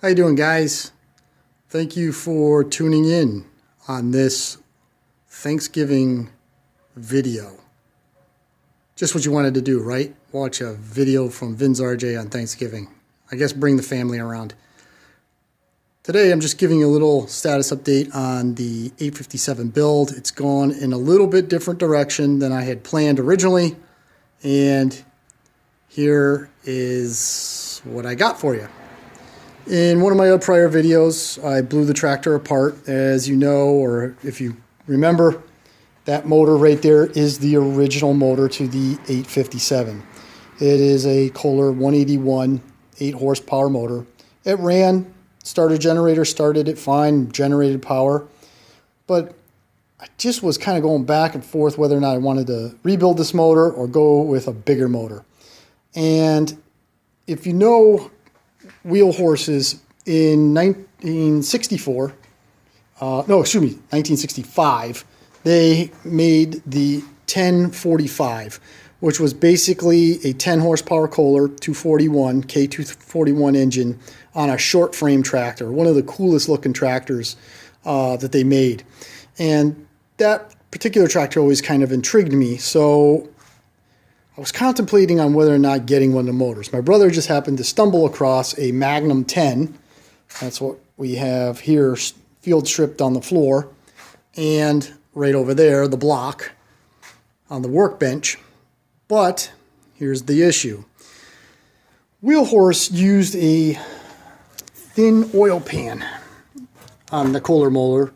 How you doing, guys? Thank you for tuning in on this Thanksgiving video. Just what you wanted to do, right? Watch a video from VinsRJ on Thanksgiving. I guess bring the family around. Today I'm just giving you a little status update on the 857 build. It's gone in a little bit different direction than I had planned originally. And here is what I got for you. In one of my prior videos, I blew the tractor apart. As you know, or if you remember, that motor right there is the original motor to the 857. It is a Kohler 181 8 horsepower motor. It ran, starter generator, started it fine, generated power, but I just was kind of going back and forth whether or not I wanted to rebuild this motor or go with a bigger motor. And if you know wheel horses, in 1965, they made the 1045, which was basically a 10 horsepower Kohler 241 K241 engine on a short frame tractor, one of the coolest looking tractors that they made. And that particular tractor always kind of intrigued me, so I was contemplating on whether or not getting one of the motors. My brother just happened to stumble across a Magnum 10. That's what we have here, field stripped on the floor. And right over there, the block on the workbench. But here's the issue. Wheelhorse used a thin oil pan on the Kohler motor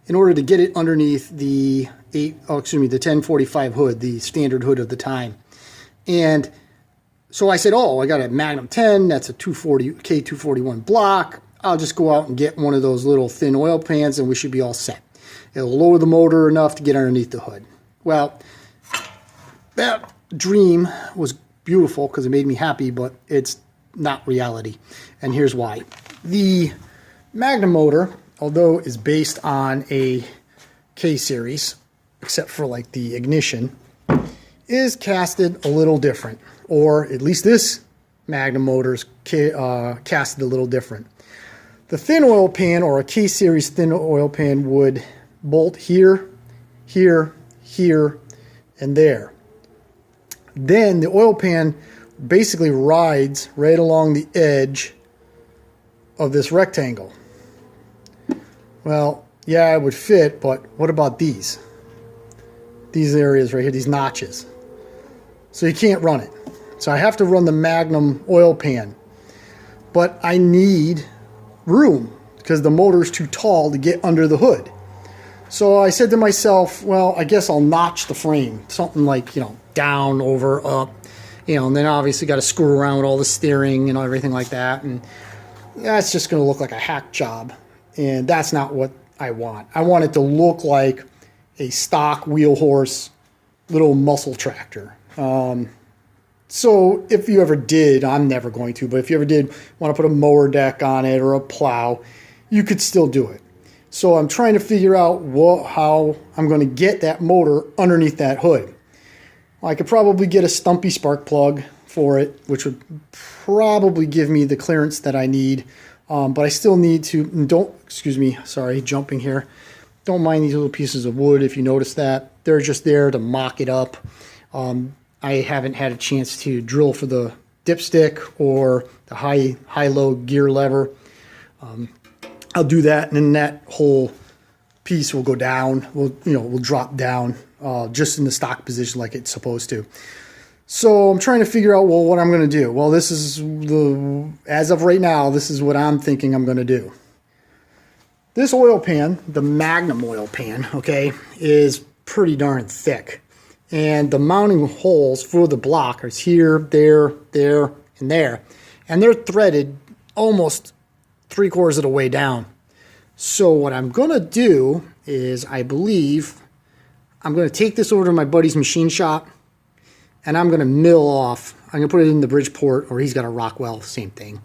in order to get it underneath the 1045 hood, the standard hood of the time. And so I said, oh, I got a Magnum 10, that's a 240 K241 block. I'll just go out and get one of those little thin oil pans and we should be all set. It'll lower the motor enough to get underneath the hood. Well, that dream was beautiful because it made me happy, but it's not reality. And here's why. The Magnum motor, although is based on a K-series, except for like the ignition, is casted a little different, or at least this Magnum motor's casted a little different. The thin oil pan, or a K-series thin oil pan, would bolt here, here, here, and there. Then the oil pan basically rides right along the edge of this rectangle. Well, yeah, it would fit, but what about these? These areas right here, these notches. So you can't run it. So I have to run the Magnum oil pan. But I need room because the motor's too tall to get under the hood. So I said to myself, well, I guess I'll notch the frame. Something like, down, over, up. And then obviously got to screw around with all the steering and everything like that. And that's just going to look like a hack job. And that's not what I want. I want it to look like a stock wheel horse little muscle tractor. So if you ever did, I'm never going to, but if you ever did want to put a mower deck on it or a plow, you could still do it. So I'm trying to figure out how I'm going to get that motor underneath that hood. Well, I could probably get a stumpy spark plug for it, which would probably give me the clearance that I need. But I still need to, jumping here. Don't mind these little pieces of wood if you notice that. They're just there to mock it up. I haven't had a chance to drill for the dipstick or the high-low gear lever. I'll do that, and then that whole piece will go down. Will drop down just in the stock position like it's supposed to. So I'm trying to figure out, well, what I'm going to do. Well, this is as of right now, this is what I'm thinking I'm going to do. This oil pan, the Magnum oil pan, okay, is pretty darn thick. And the mounting holes for the block are here, there, there, and there. And they're threaded almost 3/4 of the way down. So what I'm going to do is, I believe, I'm going to take this over to my buddy's machine shop, and I'm going to mill off. I'm going to put it in the Bridgeport, or he's got a Rockwell, same thing.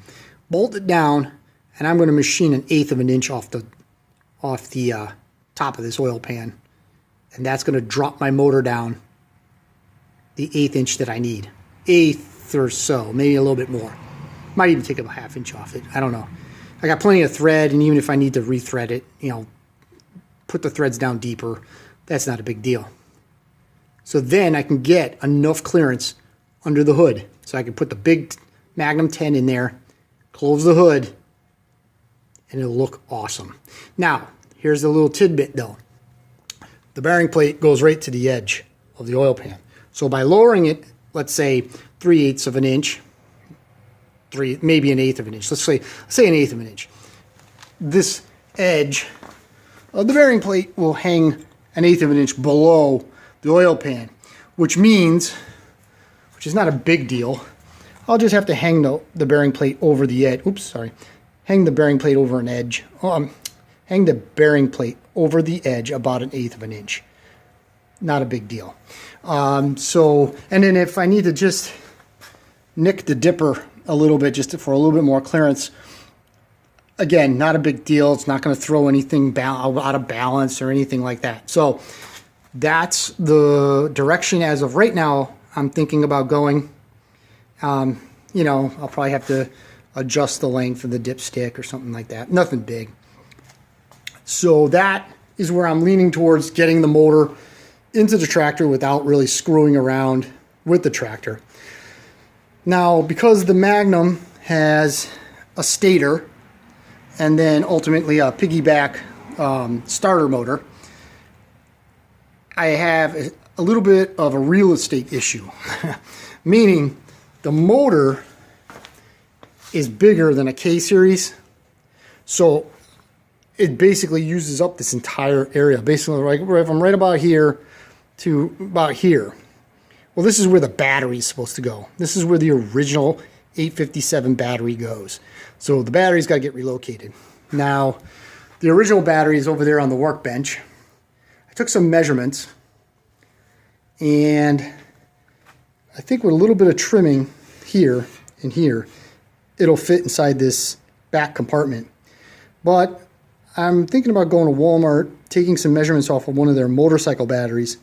Bolt it down, and I'm going to machine 1/8 of an inch off the top of this oil pan. And that's going to drop my motor down the 1/8 inch that I need. 1/8 or so, maybe a little bit more. Might even take a 1/2 inch off it. I don't know. I got plenty of thread, and even if I need to rethread it, you know, put the threads down deeper, that's not a big deal. So then I can get enough clearance under the hood. So I can put the big Magnum 10 in there, close the hood, and it'll look awesome. Now, here's the little tidbit though. The bearing plate goes right to the edge of the oil pan. So by lowering it, let's say 3/8 of an inch, maybe 1/8 of an inch, let's say 1/8 of an inch, this edge of the bearing plate will hang 1/8 of an inch below the oil pan, which means, which is not a big deal, I'll just have to hang the bearing plate over the edge. Oops, sorry. Hang the bearing plate over an edge. Hang the bearing plate over the edge about 1/8 of an inch. Not a big deal. And then if I need to just nick the dipper a little bit, just for a little bit more clearance, again, not a big deal. It's not going to throw anything out of balance or anything like that. So that's the direction as of right now I'm thinking about going. You know, I'll probably have to adjust the length of the dipstick or something like that. Nothing big. So that is where I'm leaning towards getting the motor into the tractor without really screwing around with the tractor. Now, because the Magnum has a stator and then ultimately a piggyback starter motor, I have a little bit of a real estate issue. Meaning the motor is bigger than a K-Series, so it basically uses up this entire area. Basically, if I'm right about here to about here, well, this is where the battery is supposed to go. This is where the original 857 battery goes. So the battery's got to get relocated. Now, the original battery is over there on the workbench. I took some measurements, and I think with a little bit of trimming here and here, it'll fit inside this back compartment. But I'm thinking about going to Walmart, taking some measurements off of one of their motorcycle batteries,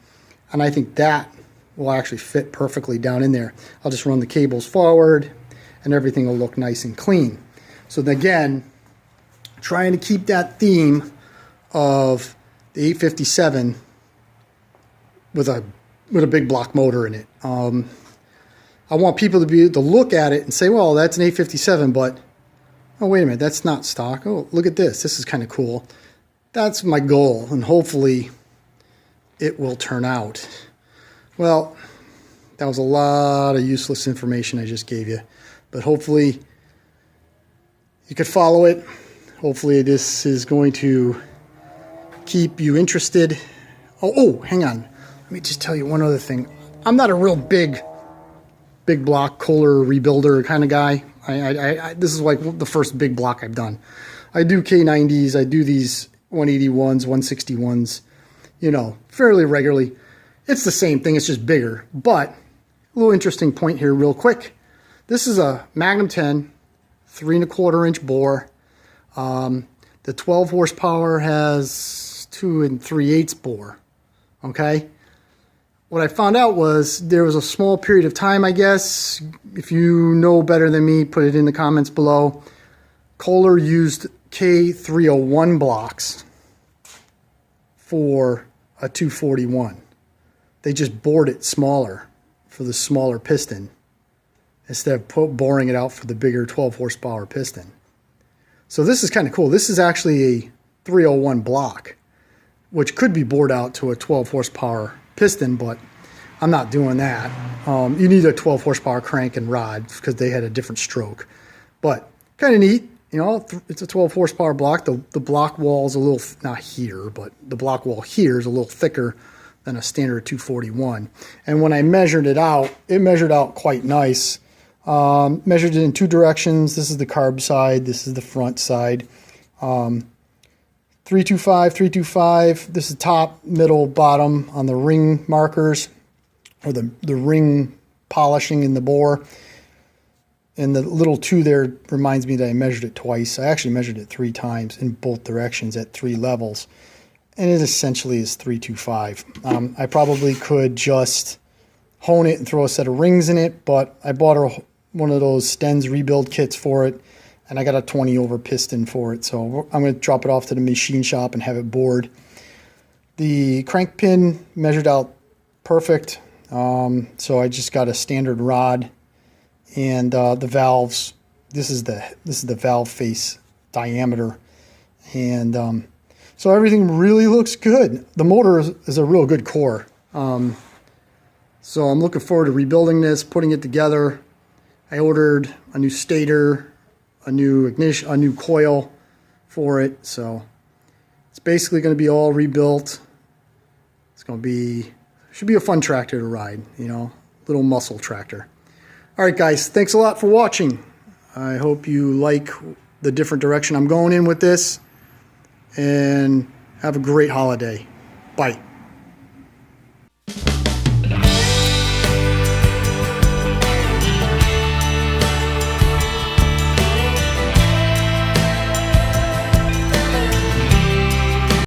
and I think that will actually fit perfectly down in there. I'll just run the cables forward, and everything will look nice and clean. So again, trying to keep that theme of the 857 with a big block motor in it. I want people to be able to look at it and say, well, that's an 857, but oh, wait a minute, that's not stock. Oh, look at this. This is kind of cool. That's my goal, and hopefully it will turn out. Well, that was a lot of useless information I just gave you, but hopefully you could follow it. Hopefully this is going to keep you interested. Oh, hang on. Let me just tell you one other thing. I'm not a real big block Kohler rebuilder kind of guy. This is like the first big block I've done. I do K90s, I do these 181s, 161s, you know, fairly regularly. It's the same thing, it's just bigger. But a little interesting point here real quick. This is a Magnum 10, 3 1/4 inch bore. The 12 horsepower has 2 3/8 bore, okay? What I found out was there was a small period of time, I guess, if you know better than me, put it in the comments below. Kohler used K301 blocks for a 241. They just bored it smaller for the smaller piston instead of boring it out for the bigger 12 horsepower piston. So this is kind of cool. This is actually a 301 block, which could be bored out to a 12 horsepower piston, but I'm not doing that. You need a 12 horsepower crank and rod because they had a different stroke. But kind of neat, you know, it's a 12 horsepower block. The block wall is a little, not here, but the block wall here is a little thicker than a standard 241. And when I measured it out quite nice. Measured it in 2 directions. This is the carb side, this is the front side. 325, 325. This is top, middle, bottom on the ring markers, or the ring polishing in the bore. And the little 2 there reminds me that I measured it twice. I actually measured it 3 times in both directions at 3 levels. And it essentially is 325. I probably could just hone it and throw a set of rings in it, but I bought one of those Sten's rebuild kits for it, and I got a 20 over piston for it. So I'm going to drop it off to the machine shop and have it bored. The crank pin measured out perfect. So I just got a standard rod, and the valves. This is the valve face diameter, and so everything really looks good. The motor is a real good core. So I'm looking forward to rebuilding this, putting it together. I ordered a new stator, a new ignition, a new coil for it. So it's basically going to be all rebuilt. It's going to be, should be a fun tractor to ride, you know, little muscle tractor. All right, guys, thanks a lot for watching. I hope you like the different direction I'm going in with this, and have a great holiday. Bye.